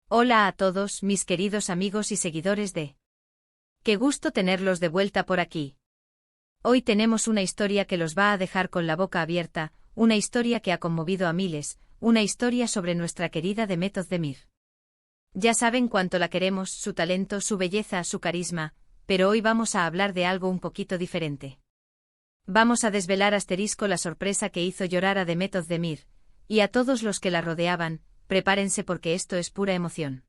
Hola a todos, mis queridos amigos y seguidores de... Qué gusto tenerlos de vuelta por aquí. Hoy tenemos una historia que los va a dejar con la boca abierta, una historia que ha conmovido a miles, una historia sobre nuestra querida Demet Özdemir. Ya saben cuánto la queremos, su talento, su belleza, su carisma, pero hoy vamos a hablar de algo un poquito diferente. Vamos a desvelar la sorpresa que hizo llorar a Demet Özdemir, y a todos los que la rodeaban. Prepárense porque esto es pura emoción.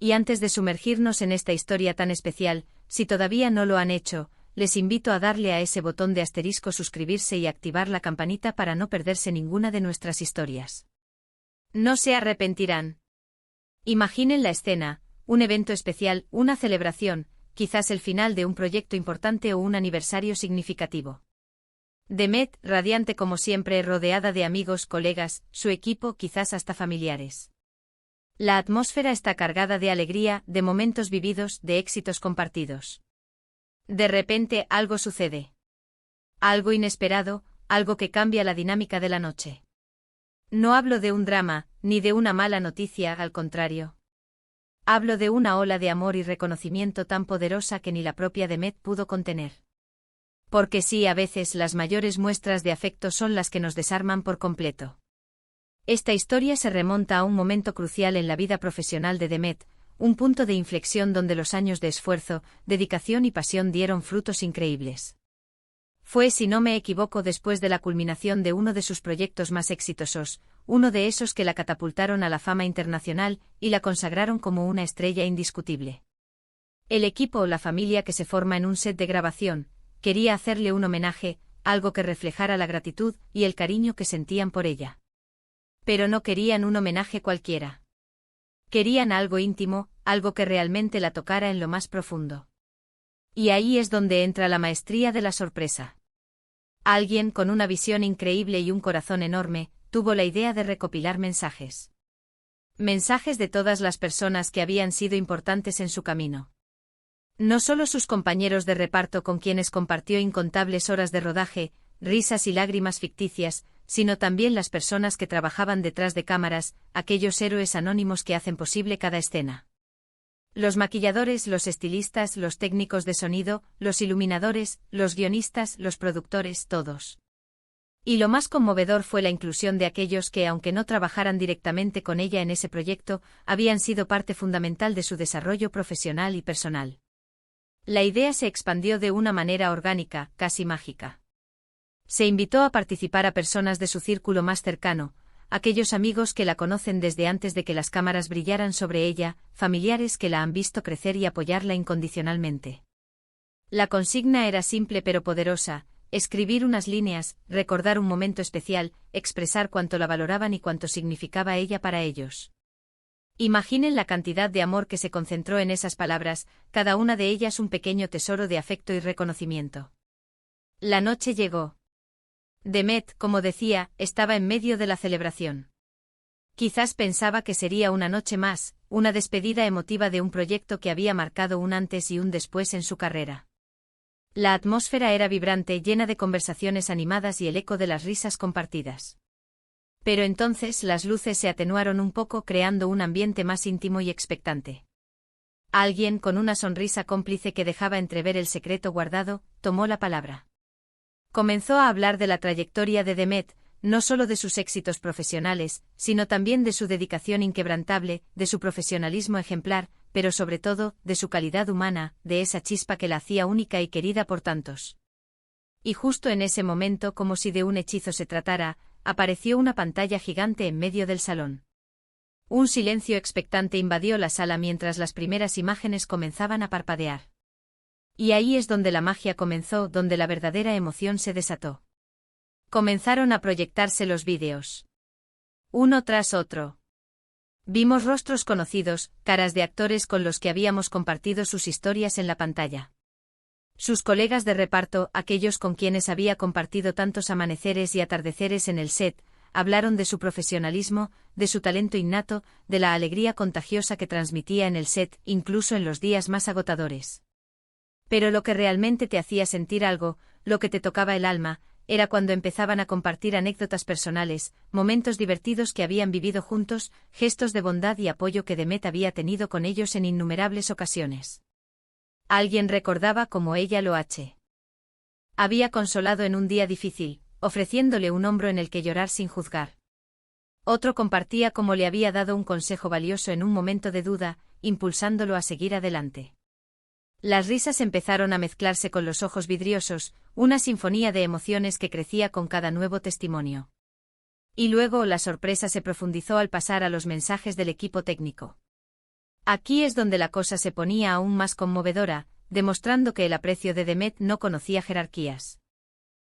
Y antes de sumergirnos en esta historia tan especial, si todavía no lo han hecho, les invito a darle a ese botón de asterisco suscribirse y activar la campanita para no perderse ninguna de nuestras historias. No se arrepentirán. Imaginen la escena, un evento especial, una celebración, quizás el final de un proyecto importante o un aniversario significativo. Demet, radiante como siempre, rodeada de amigos, colegas, su equipo, quizás hasta familiares. La atmósfera está cargada de alegría, de momentos vividos, de éxitos compartidos. De repente algo sucede. Algo inesperado, algo que cambia la dinámica de la noche. No hablo de un drama, ni de una mala noticia, al contrario. Hablo de una ola de amor y reconocimiento tan poderosa que ni la propia Demet pudo contener. Porque sí, a veces las mayores muestras de afecto son las que nos desarman por completo. Esta historia se remonta a un momento crucial en la vida profesional de Demet, un punto de inflexión donde los años de esfuerzo, dedicación y pasión dieron frutos increíbles. Fue, si no me equivoco, después de la culminación de uno de sus proyectos más exitosos, uno de esos que la catapultaron a la fama internacional y la consagraron como una estrella indiscutible. El equipo o la familia que se forma en un set de grabación quería hacerle un homenaje, algo que reflejara la gratitud y el cariño que sentían por ella. Pero no querían un homenaje cualquiera. Querían algo íntimo, algo que realmente la tocara en lo más profundo. Y ahí es donde entra la maestría de la sorpresa. Alguien con una visión increíble y un corazón enorme, tuvo la idea de recopilar mensajes. Mensajes de todas las personas que habían sido importantes en su camino. No solo sus compañeros de reparto con quienes compartió incontables horas de rodaje, risas y lágrimas ficticias, sino también las personas que trabajaban detrás de cámaras, aquellos héroes anónimos que hacen posible cada escena. Los maquilladores, los estilistas, los técnicos de sonido, los iluminadores, los guionistas, los productores, todos. Y lo más conmovedor fue la inclusión de aquellos que, aunque no trabajaran directamente con ella en ese proyecto, habían sido parte fundamental de su desarrollo profesional y personal. La idea se expandió de una manera orgánica, casi mágica. Se invitó a participar a personas de su círculo más cercano, aquellos amigos que la conocen desde antes de que las cámaras brillaran sobre ella, familiares que la han visto crecer y apoyarla incondicionalmente. La consigna era simple pero poderosa: escribir unas líneas, recordar un momento especial, expresar cuánto la valoraban y cuánto significaba ella para ellos. Imaginen la cantidad de amor que se concentró en esas palabras, cada una de ellas un pequeño tesoro de afecto y reconocimiento. La noche llegó. Demet, como decía, estaba en medio de la celebración. Quizás pensaba que sería una noche más, una despedida emotiva de un proyecto que había marcado un antes y un después en su carrera. La atmósfera era vibrante, llena de conversaciones animadas y el eco de las risas compartidas. Pero entonces las luces se atenuaron un poco, creando un ambiente más íntimo y expectante. Alguien, con una sonrisa cómplice que dejaba entrever el secreto guardado, tomó la palabra. Comenzó a hablar de la trayectoria de Demet, no solo de sus éxitos profesionales, sino también de su dedicación inquebrantable, de su profesionalismo ejemplar, pero sobre todo, de su calidad humana, de esa chispa que la hacía única y querida por tantos. Y justo en ese momento, como si de un hechizo se tratara, apareció una pantalla gigante en medio del salón. Un silencio expectante invadió la sala mientras las primeras imágenes comenzaban a parpadear. Y ahí es donde la magia comenzó, donde la verdadera emoción se desató. Comenzaron a proyectarse los vídeos. Uno tras otro. Vimos rostros conocidos, caras de actores con los que habíamos compartido sus historias en la pantalla. Sus colegas de reparto, aquellos con quienes había compartido tantos amaneceres y atardeceres en el set, hablaron de su profesionalismo, de su talento innato, de la alegría contagiosa que transmitía en el set, incluso en los días más agotadores. Pero lo que realmente te hacía sentir algo, lo que te tocaba el alma, era cuando empezaban a compartir anécdotas personales, momentos divertidos que habían vivido juntos, gestos de bondad y apoyo que Demet había tenido con ellos en innumerables ocasiones. Alguien recordaba cómo ella lo había consolado en un día difícil, ofreciéndole un hombro en el que llorar sin juzgar. Otro compartía cómo le había dado un consejo valioso en un momento de duda, impulsándolo a seguir adelante. Las risas empezaron a mezclarse con los ojos vidriosos, una sinfonía de emociones que crecía con cada nuevo testimonio. Y luego la sorpresa se profundizó al pasar a los mensajes del equipo técnico. Aquí es donde la cosa se ponía aún más conmovedora, demostrando que el aprecio de Demet no conocía jerarquías.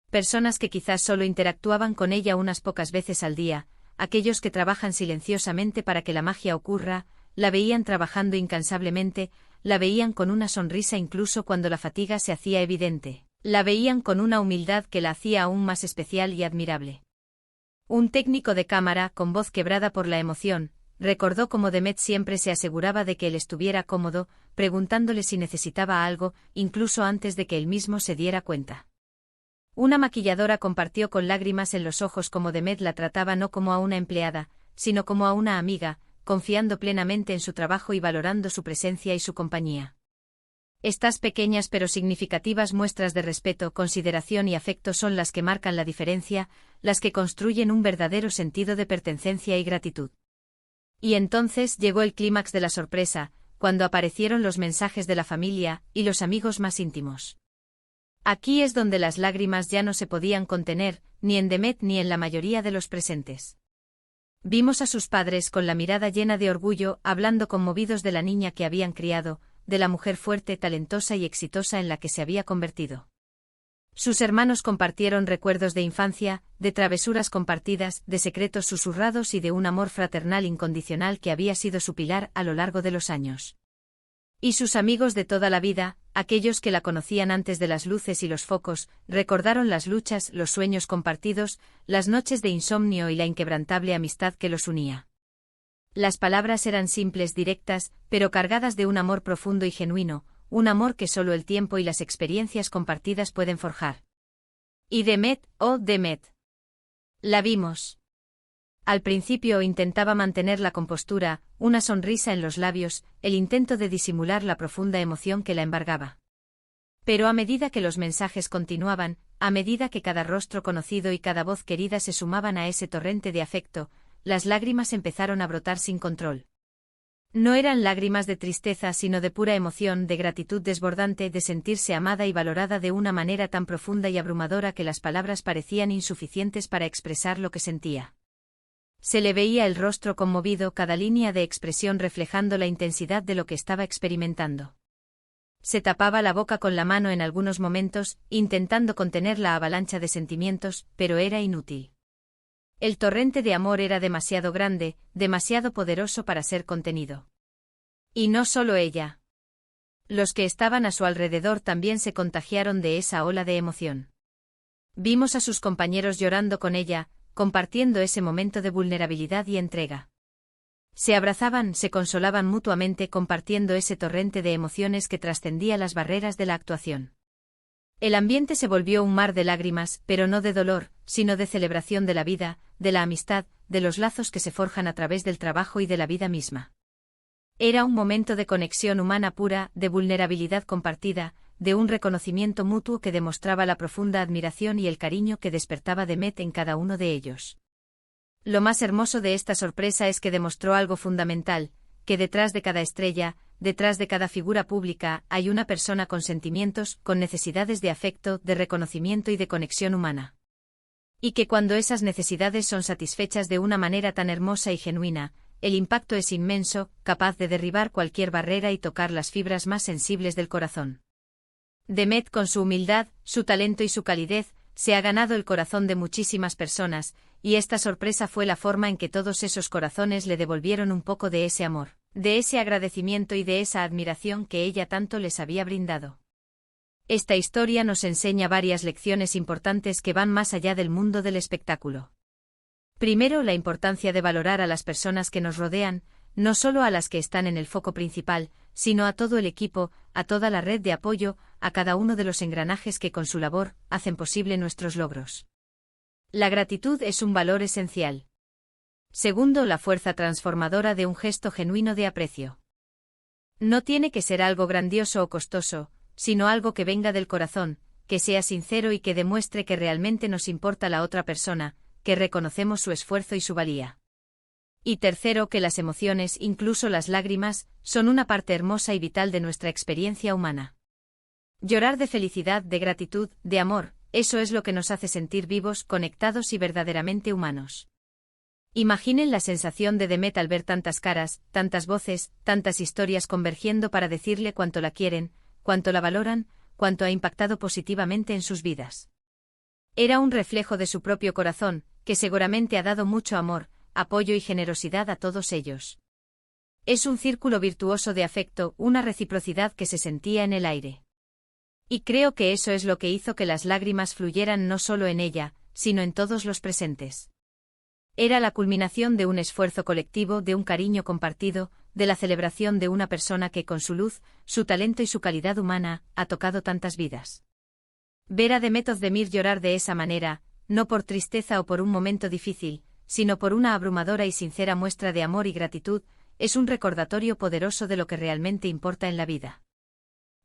Personas que quizás solo interactuaban con ella unas pocas veces al día, aquellos que trabajan silenciosamente para que la magia ocurra, la veían trabajando incansablemente, la veían con una sonrisa incluso cuando la fatiga se hacía evidente, la veían con una humildad que la hacía aún más especial y admirable. Un técnico de cámara, con voz quebrada por la emoción, recordó cómo Demet siempre se aseguraba de que él estuviera cómodo, preguntándole si necesitaba algo, incluso antes de que él mismo se diera cuenta. Una maquilladora compartió con lágrimas en los ojos cómo Demet la trataba no como a una empleada, sino como a una amiga, confiando plenamente en su trabajo y valorando su presencia y su compañía. Estas pequeñas pero significativas muestras de respeto, consideración y afecto son las que marcan la diferencia, las que construyen un verdadero sentido de pertenencia y gratitud. Y entonces llegó el clímax de la sorpresa, cuando aparecieron los mensajes de la familia y los amigos más íntimos. Aquí es donde las lágrimas ya no se podían contener, ni en Demet ni en la mayoría de los presentes. Vimos a sus padres con la mirada llena de orgullo, hablando conmovidos de la niña que habían criado, de la mujer fuerte, talentosa y exitosa en la que se había convertido. Sus hermanos compartieron recuerdos de infancia, de travesuras compartidas, de secretos susurrados y de un amor fraternal incondicional que había sido su pilar a lo largo de los años. Y sus amigos de toda la vida, aquellos que la conocían antes de las luces y los focos, recordaron las luchas, los sueños compartidos, las noches de insomnio y la inquebrantable amistad que los unía. Las palabras eran simples, directas, pero cargadas de un amor profundo y genuino, un amor que solo el tiempo y las experiencias compartidas pueden forjar. Y Demet, oh Demet. La vimos. Al principio intentaba mantener la compostura, una sonrisa en los labios, el intento de disimular la profunda emoción que la embargaba. Pero a medida que los mensajes continuaban, a medida que cada rostro conocido y cada voz querida se sumaban a ese torrente de afecto, las lágrimas empezaron a brotar sin control. No eran lágrimas de tristeza sino de pura emoción, de gratitud desbordante, de sentirse amada y valorada de una manera tan profunda y abrumadora que las palabras parecían insuficientes para expresar lo que sentía. Se le veía el rostro conmovido, cada línea de expresión reflejando la intensidad de lo que estaba experimentando. Se tapaba la boca con la mano en algunos momentos, intentando contener la avalancha de sentimientos, pero era inútil. El torrente de amor era demasiado grande, demasiado poderoso para ser contenido. Y no solo ella. Los que estaban a su alrededor también se contagiaron de esa ola de emoción. Vimos a sus compañeros llorando con ella, compartiendo ese momento de vulnerabilidad y entrega. Se abrazaban, se consolaban mutuamente compartiendo ese torrente de emociones que trascendía las barreras de la actuación. El ambiente se volvió un mar de lágrimas, pero no de dolor, sino de celebración de la vida, de la amistad, de los lazos que se forjan a través del trabajo y de la vida misma. Era un momento de conexión humana pura, de vulnerabilidad compartida, de un reconocimiento mutuo que demostraba la profunda admiración y el cariño que despertaba Demet en cada uno de ellos. Lo más hermoso de esta sorpresa es que demostró algo fundamental, que detrás de cada estrella, detrás de cada figura pública, hay una persona con sentimientos, con necesidades de afecto, de reconocimiento y de conexión humana. Y que cuando esas necesidades son satisfechas de una manera tan hermosa y genuina, el impacto es inmenso, capaz de derribar cualquier barrera y tocar las fibras más sensibles del corazón. Demet, con su humildad, su talento y su calidez, se ha ganado el corazón de muchísimas personas, y esta sorpresa fue la forma en que todos esos corazones le devolvieron un poco de ese amor, de ese agradecimiento y de esa admiración que ella tanto les había brindado. Esta historia nos enseña varias lecciones importantes que van más allá del mundo del espectáculo. Primero, la importancia de valorar a las personas que nos rodean, no solo a las que están en el foco principal, sino a todo el equipo, a toda la red de apoyo, a cada uno de los engranajes que con su labor hacen posible nuestros logros. La gratitud es un valor esencial. Segundo, la fuerza transformadora de un gesto genuino de aprecio. No tiene que ser algo grandioso o costoso, sino algo que venga del corazón, que sea sincero y que demuestre que realmente nos importa la otra persona, que reconocemos su esfuerzo y su valía. Y tercero, que las emociones, incluso las lágrimas, son una parte hermosa y vital de nuestra experiencia humana. Llorar de felicidad, de gratitud, de amor, eso es lo que nos hace sentir vivos, conectados y verdaderamente humanos. Imaginen la sensación de Demet al ver tantas caras, tantas voces, tantas historias convergiendo para decirle cuánto la quieren, cuánto la valoran, cuánto ha impactado positivamente en sus vidas. Era un reflejo de su propio corazón, que seguramente ha dado mucho amor, apoyo y generosidad a todos ellos. Es un círculo virtuoso de afecto, una reciprocidad que se sentía en el aire. Y creo que eso es lo que hizo que las lágrimas fluyeran no solo en ella, sino en todos los presentes. Era la culminación de un esfuerzo colectivo, de un cariño compartido, de la celebración de una persona que con su luz, su talento y su calidad humana, ha tocado tantas vidas. Ver a Demet Özdemir llorar de esa manera, no por tristeza o por un momento difícil, sino por una abrumadora y sincera muestra de amor y gratitud, es un recordatorio poderoso de lo que realmente importa en la vida.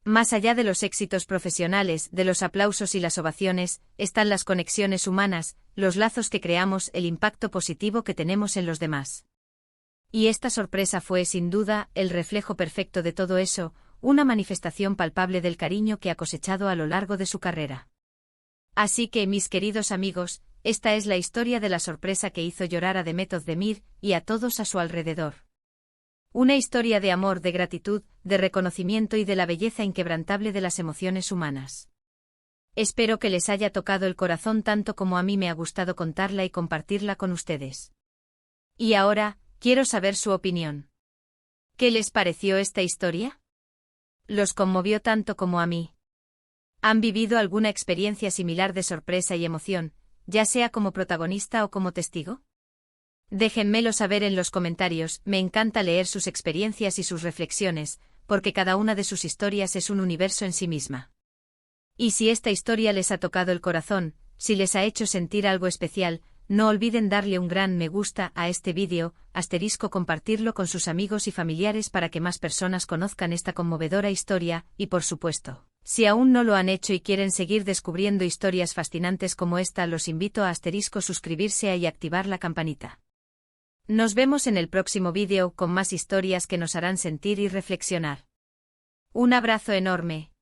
Más allá de los éxitos profesionales, de los aplausos y las ovaciones, están las conexiones humanas, los lazos que creamos, el impacto positivo que tenemos en los demás. Y esta sorpresa fue, sin duda, el reflejo perfecto de todo eso, una manifestación palpable del cariño que ha cosechado a lo largo de su carrera. Así que, mis queridos amigos, esta es la historia de la sorpresa que hizo llorar a Demet Özdemir y a todos a su alrededor. Una historia de amor, de gratitud, de reconocimiento y de la belleza inquebrantable de las emociones humanas. Espero que les haya tocado el corazón tanto como a mí me ha gustado contarla y compartirla con ustedes. Y ahora, quiero saber su opinión. ¿Qué les pareció esta historia? ¿Los conmovió tanto como a mí? ¿Han vivido alguna experiencia similar de sorpresa y emoción, ya sea como protagonista o como testigo? Déjenmelo saber en los comentarios, me encanta leer sus experiencias y sus reflexiones, porque cada una de sus historias es un universo en sí misma. Y si esta historia les ha tocado el corazón, si les ha hecho sentir algo especial, no olviden darle un gran me gusta a este vídeo, compartirlo con sus amigos y familiares para que más personas conozcan esta conmovedora historia, y por supuesto, si aún no lo han hecho y quieren seguir descubriendo historias fascinantes como esta, los invito a suscribirse y activar la campanita. Nos vemos en el próximo vídeo con más historias que nos harán sentir y reflexionar. Un abrazo enorme.